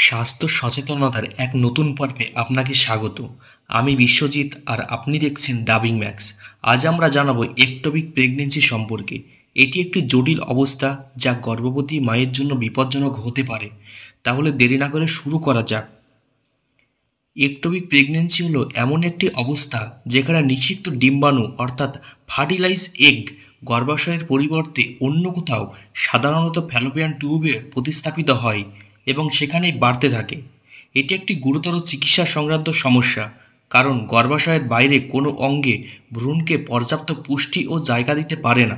স্বাস্থ্য সচেতনতার এক নতুন পর্বে আপনাকে স্বাগত। আমি বিশ্বজিৎ আর আপনি দেখছেন ডাবিং ম্যাক্স। আজ আমরা জানাবো একটোপিক প্রেগনেন্সি সম্পর্কে। এটি একটি জটিল অবস্থা যা গর্ভবতী মায়ের জন্য বিপজ্জনক হতে পারে। তাহলে দেরি না করে শুরু করা যাক। একটোপিক প্রেগনেন্সি হলো এমন একটি অবস্থা যেখানে নিষিক্ত ডিম্বাণু অর্থাৎ ফার্টিলাইজ এগ গর্ভাশয়ের পরিবর্তে অন্য কোথাও, সাধারণত ফ্যালোপিয়ান টিউবে প্রতিস্থাপিত হয় এবং সেখানেই বাড়তে থাকে। এটি একটি গুরুতর চিকিৎসা সংক্রান্ত সমস্যা, কারণ গর্ভাশয়ের বাইরে কোনো অঙ্গে ভ্রূণকে পর্যাপ্ত পুষ্টি ও জায়গা দিতে পারে না,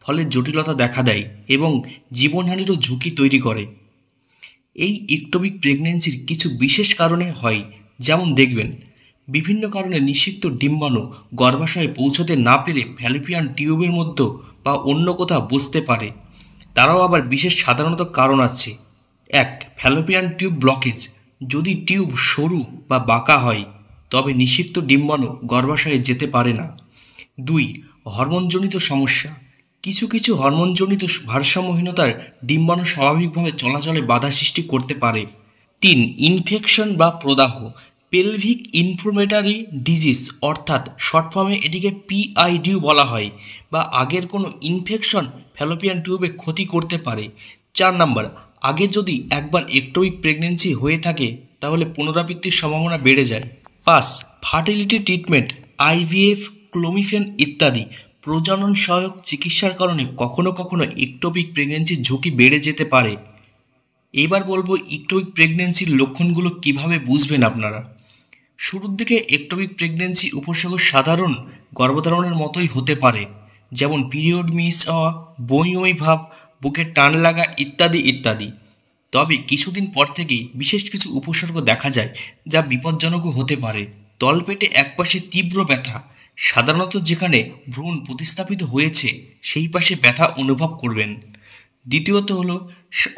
ফলে জটিলতা দেখা দেয় এবং জীবনহানিরও ঝুঁকি তৈরি করে। এই একটোপিক প্রেগনেন্সির কিছু বিশেষ কারণে হয়, যেমন দেখবেন, বিভিন্ন কারণে নিষিক্ত ডিম্বাণু গর্ভাশয়ে পৌঁছতে না পেরে ফ্যালোপিয়ান টিউবের মধ্যে বা অন্য কোথাও বসতে পারে। তারাও আবার বিশেষ সাধারণত কারণ আছে। 1. Fallopian tube blockage. যদি টিউব সরু বা বাঁকা হয় তবে নিষিক্ত ডিম্বাণু গর্ভাশয়ে যেতে পারে না। 2. হরমোনজনিত সমস্যা। কিছু কিছু হরমোনজনিত ভারসাম্যহীনতার ডিম্বাণু স্বাভাবিকভাবে চলাচলে বাধা সৃষ্টি করতে পারে। 3. ইনফেকশন বা প্রদাহ। পেলভিক ইনফ্লামেটরি ডিজিজ, অর্থাৎ শর্ট ফর্মে এটিকে পিআইডিউ বলা হয়, বা আগের কোনো ইনফেকশন ফ্যালোপিয়ান টিউবে ক্ষতি করতে পারে। 4 নম্বর, আগে যদি একবার একটোপিক প্রেগনেন্সি হয়ে থাকে তাহলে পুনরাবৃত্তির সম্ভাবনা বেড়ে যায়। 5. ফার্টিলিটি ট্রিটমেন্ট, আইভিএফ, ক্লোমিফেন ইত্যাদি প্রজনন সহায়ক চিকিৎসার কারণে কখনো কখনো একটোপিক প্রেগনেন্সির ঝুঁকি বেড়ে যেতে পারে। এবার বলবো একটোপিক প্রেগনেন্সির লক্ষণগুলো কিভাবে বুঝবেন আপনারা। শুরুর দিকে একটোপিক প্রেগনেন্সি উপসর্গ সাধারণ গর্ভধারণের মতোই হতে পারে, যেমন পিরিয়ড মিস হওয়া, বমি ভাব, বুকে টান লাগা ইত্যাদি ইত্যাদি। তবে কিছুদিন পর থেকেই বিশেষ কিছু উপসর্গ দেখা যায় যা বিপজ্জনকও হতে পারে। তলপেটে একপাশে তীব্র ব্যথা, সাধারণত যেখানে ভ্রূণ প্রতিস্থাপিত হয়েছে সেই পাশে ব্যথা অনুভব করবেন। দ্বিতীয়ত হলো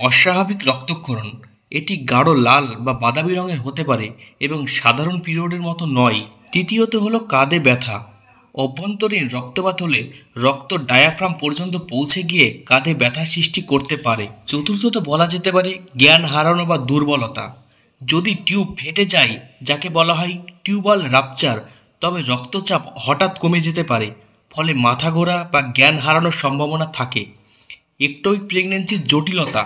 অস্বাভাবিক রক্তক্ষরণ। এটি গাঢ় লাল বা বাদামি রঙের হতে পারে এবং সাধারণ পিরিয়ডের মতো নয়। তৃতীয়ত হলো কাঁধে ব্যথা। অভ্যন্তরীণ রক্তপাত হলে রক্ত ডায়াফ্রাম পর্যন্ত পৌঁছে গিয়ে কাঁধে ব্যথা সৃষ্টি করতে পারে। চতুর্থত বলা যেতে পারে জ্ঞান হারানো বা দুর্বলতা। যদি টিউব ফেটে যায়, যাকে বলা হয় টিউবাল রাপচার, তবে রক্তচাপ হঠাৎ কমে যেতে পারে, ফলে মাথা ঘোরা বা জ্ঞান হারানোর সম্ভাবনা থাকে। একটোপিক প্রেগনেন্সির জটিলতা।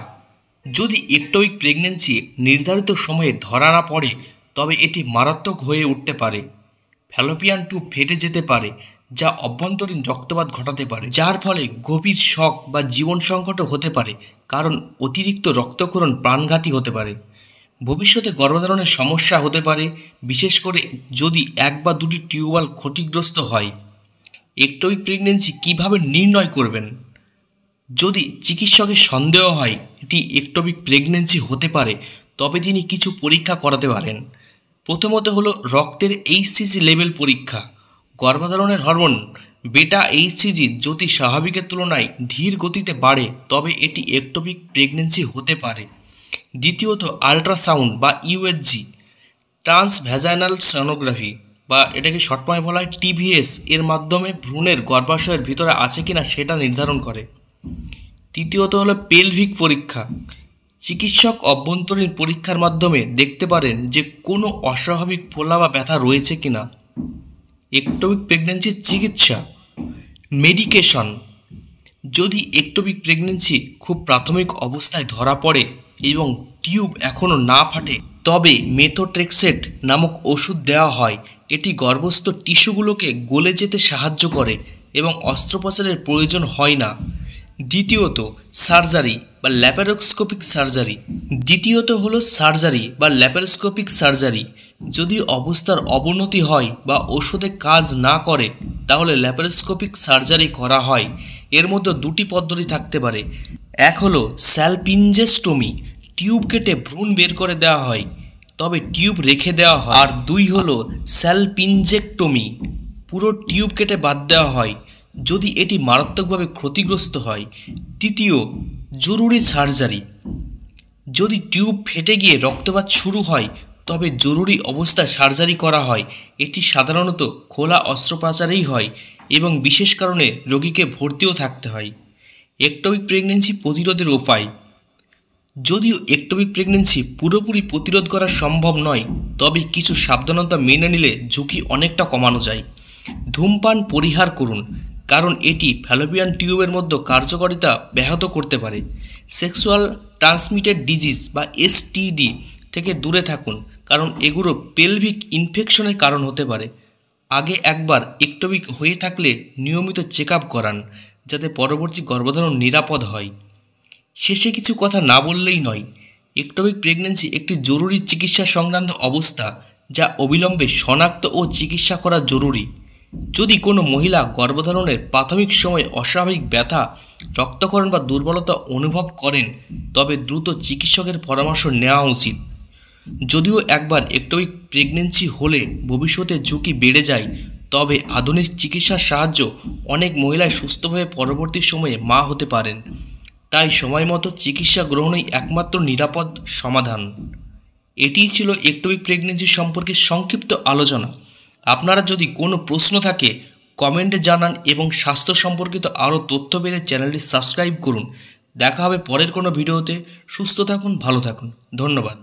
যদি একটোপিক প্রেগনেন্সি নির্ধারিত সময়ে ধরা না পড়ে তবে এটি মারাত্মক হয়ে উঠতে পারে। ফ্যালোপিয়ান টিউব ফেটে যেতে পারে, যা অভ্যন্তরীণ রক্তপাত ঘটাতে পারে, যার ফলে গভীর শক বা জীবন সংকটও হতে পারে, কারণ অতিরিক্ত রক্তক্ষরণ প্রাণঘাতী হতে পারে। ভবিষ্যতে গর্ভধারণের সমস্যা হতে পারে, বিশেষ করে যদি 1 বা 2টি টিউবাল ক্ষতিগ্রস্ত হয়। একটোপিক প্রেগনেন্সি কীভাবে নির্ণয় করবেন? যদি চিকিৎসকের সন্দেহ হয় এটি একটোপিক প্রেগনেন্সি হতে পারে, তবে তিনি কিছু পরীক্ষা করাতে পারেন। প্রথমত হলো রক্তের এইচসিজি লেভেল পরীক্ষা। গর্ভধারণের হরমোন বেটা এইচসিজি যদি স্বাভাবিকের তুলনায় ধীর গতিতে বাড়ে তবে এটি একটোপিক প্রেগনেন্সি হতে পারে। দ্বিতীয়ত আল্ট্রাসাউন্ড বা ইউএসজি, ট্রান্সভ্যাজাইনাল সোনোগ্রাফি, বা এটাকে শর্ট ফর্মে বলা হয় টিভিএস, এর মাধ্যমে ভ্রূণের গর্ভাশয়ের ভিতরে আছে কিনা সেটা নির্ধারণ করে। তৃতীয়ত হলো পেলভিক পরীক্ষা। চিকিৎসক অভ্যন্তরীণ পরীক্ষার মাধ্যমে দেখতে পারেন যে কোনো অস্বাভাবিক ফোলা বা ব্যথা রয়েছে কিনা। একটোপিক প্রেগনেন্সির চিকিৎসা, মেডিকেশন। যদি একটোপিক প্রেগনেন্সি খুব প্রাথমিক অবস্থায় ধরা পড়ে এবং টিউব এখনও না ফাটে তবে মেথোট্রেক্সেট নামক ওষুধ দেওয়া হয়। এটি গর্ভস্থ টিস্যুগুলোকে গলে যেতে সাহায্য করে এবং অস্ত্রোপচারের প্রয়োজন হয় না। দ্বিতীয়ত সার্জারি বা ল্যাপারোস্কোপিক সার্জারি। দ্বিতীয়ত হলো সার্জারি বা ল্যাপারোস্কোপিক সার্জারি। যদি অবস্থার অবনতি হয় বা ওষুধে কাজ না করে তাহলে ল্যাপারোস্কোপিক সার্জারি করা হয়। এর মধ্যে 2টি পদ্ধতি থাকতে পারে। এক হলো স্যালপিঞ্জেস্টোমি, টিউব কেটে ভ্রূণ বের করে দেওয়া হয় তবে টিউব রেখে দেওয়া হয়। আর 2 হলো স্যালপিঞ্জেক্টমি, পুরো টিউব কেটে বাদ দেওয়া হয় যদি এটি মারাত্মকভাবে ক্ষতিগ্রস্ত হয়। তৃতীয়, জরুরি সার্জারি। যদি টিউব ফেটে গিয়ে রক্তপাত শুরু হয় তবে জরুরি অবস্থায় সার্জারি করা হয়। এটি সাধারণত খোলা অস্ত্রোপচারেই হয় এবং বিশেষ কারণে রোগীকে ভর্তিও থাকতে হয়। একটোপিক প্রেগনেন্সি প্রতিরোধের উপায়। যদিও একটোপিক প্রেগনেন্সি পুরোপুরি প্রতিরোধ করা সম্ভব নয়, তবে কিছু সাবধানতা মেনে নিলে ঝুঁকি অনেকটা কমানো যায়। ধূমপান পরিহার করুন, কারণ এটি ফ্যালোপিয়ান টিউবের মধ্যে কার্যকারিতা ব্যাহত করতে পারে। সেক্সুয়াল ট্রান্সমিটেড ডিজিজ বা এসটিডি থেকে দূরে থাকুন, কারণ এগুলো পেলভিক ইনফেকশনের কারণ হতে পারে। আগে একবার একটোপিক হয়ে থাকলে নিয়মিত চেক আপ করান, যাতে পরবর্তী গর্ভধারণ নিরাপদ হয়। শেষে কিছু কথা না বললেই নয়, একটোপিক প্রেগন্যান্সি একটি জরুরি চিকিৎসা সংক্রান্ত অবস্থা, যা অবিলম্বে শনাক্ত ও চিকিৎসা করা জরুরি। যদি কোনো মহিলা গর্ভধারণের প্রাথমিক সময়ে অস্বাভাবিক ব্যথা, রক্তক্ষরণ বা দুর্বলতা অনুভব করেন, তবে দ্রুত চিকিৎসকের পরামর্শ নেওয়া উচিত। যদিও একবার একটোপিক প্রেগন্যান্সি হলে ভবিষ্যতে ঝুঁকি বেড়ে যায়, তবে আধুনিক চিকিৎসার সাহায্য অনেক মহিলাই সুস্থভাবে পরবর্তী সময়ে মা হতে পারেন। তাই সময়মতো চিকিৎসা গ্রহণই একমাত্র নিরাপদ সমাধান। এটিই ছিল একটোপিক প্রেগন্যান্সি সম্পর্কে সংক্ষিপ্ত আলোচনা। আপনারা যদি কোনো প্রশ্ন থাকে কমেন্টে জানান, এবং স্বাস্থ্য সম্পর্কিত আরও তথ্য পেতে চ্যানেলটি সাবস্ক্রাইব করুন। দেখা হবে পরের কোনো ভিডিওতে। সুস্থ থাকুন, ভালো থাকুন, ধন্যবাদ।